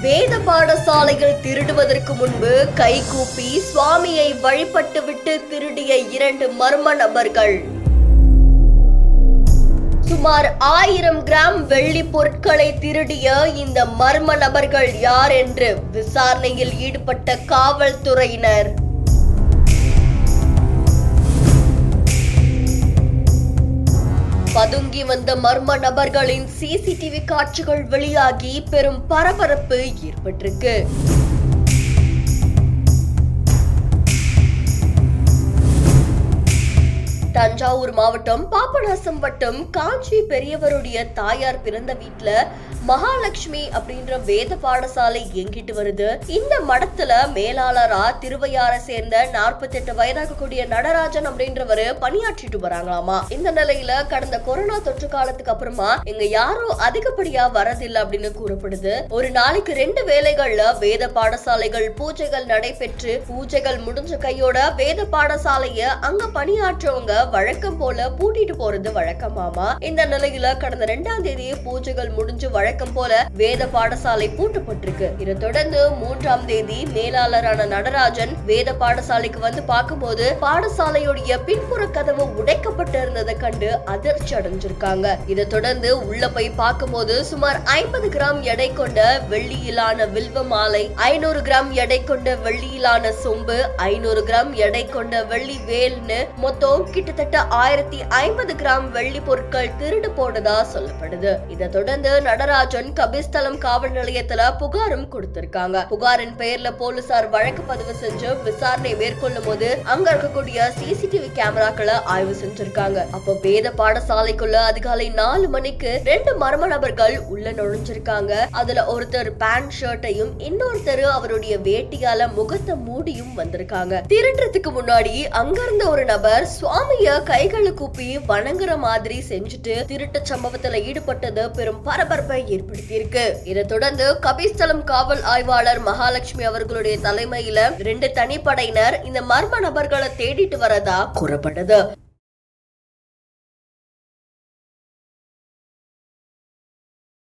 வேத பாடசாலையில் திருடுவதற்கு முன்பு கைகூப்பி சுவாமியை வழிபட்டுவிட்டு திருடிய 2 மர்ம நபர்கள். சுமார் 1000 கிராம் வெள்ளி பொருட்களை திருடிய இந்த மர்ம நபர்கள் யார் என்று விசாரணையில் ஈடுபட்ட காவல்துறையினர். பதுங்கி வந்த மர்ம நபர்களின் சிசிடிவி காட்சிகள் வெளியாகி பெரும் பரபரப்பு ஏற்பட்டிருக்கு. தஞ்சாவூர் மாவட்டம் பாபநாசம் வட்டம் காஞ்சி பெரியவருடைய தாயார் பிறந்த வீட்டுல மகாலட்சுமி அப்படின்ற வேத பாடசாலை இயங்கிட்டு வருது. இந்த மடத்துல மேலாளரா திருவையாரை சேர்ந்த 48 வயதாகக்கூடிய நடராஜன் அப்படின்றவரு பணியாற்றிட்டு வராங்களாமா. இந்த நிலையில கடந்த கொரோனா தொற்று காலத்துக்கு அப்புறமா இங்க யாரும் அதிகப்படியா வரதில்லை அப்படின்னு கூறப்படுது. ஒரு நாளைக்கு 2 வேளைகள்ல வேத பாடசாலைகள் பூஜைகள் நடைபெற்று பூஜைகள் முடிஞ்ச கையோட வேத பாடசாலைய அங்க பணியாற்றவங்க வழக்கம் போல பூட்டிட்டு போறது வழக்கமாமா. இந்த நிலையில கடந்த 2ஆம் தேதி பூஜைகள் முடிஞ்சு வழக்கம் போல வேத பாடசாலை பூட்டப்பட்டிருக்கு. இதை தொடர்ந்து 3ஆம் தேதி மேலாளரான நடராஜன் வேத பாடசாலைக்கு வந்து பார்க்கும்போது பாடசாலையுடைய பின்புற கதவு உடைக்கப்பட்டு இருந்ததை கண்டு அதிர்ச்சி அடைஞ்சிருக்காங்க. இதை தொடர்ந்து உள்ள போய் பார்க்கும்போது சுமார் 50 கிராம் எடை கொண்ட வெள்ளியிலான வில்வ மாலை, 500 கிராம் எடை கொண்ட வெள்ளியிலான சொம்பு, 500 கிராம் எடை கொண்ட வெள்ளி வேல்னு மொத்தம் கிட்டத்தட்ட 1050 கிராம் வெள்ளி பொருட்கள் திருடு போனதா சொல்லப்படுது. இதை தொடர்ந்து நடராஜன் கபிஸ்தலம் காவல் நிலையத்துல புகாரும் கொடுத்திருக்காங்க. புகாரின் பெயர்ல போலீசார் வழக்கு பதிவு செஞ்சு விசாரணை மேற்கொள்ளும் போது அங்க இருக்கக்கூடிய சிசிடிவி கேமராக்களை ஆய்வு செஞ்சிருக்காங்க. அப்போ வேத பாடசாலைக்குள்ள அதிகாலை 4 மணிக்கு 2 மர்ம நபர்கள் உள்ள நுழைஞ்சிருக்காங்க. அதுல ஒருத்தர் பேண்ட் ஷர்ட்டையும் இன்னொருத்தர் அவருடைய வேட்டியால முகத்தை மூடியும் வந்திருக்காங்க. திருடுறதுக்கு முன்னாடி அங்க இருந்த ஒரு நபர் சுவாமிய கைகளை கூப்பி வணங்குற மாதிரி செஞ்சுட்டு திருட்டு சம்பவத்துல ஈடுபட்டது பெரும் பரபரப்பை ஏற்படுத்தியிருக்கு. இதை தொடர்ந்து கபிஸ்தலம் காவல் ஆய்வாளர் மகாலட்சுமி அவர்களுடைய தலைமையில 2 தனிப்படையினர் இந்த மர்ம நபர்களை தேடிட்டு வரதா கூறப்படுது.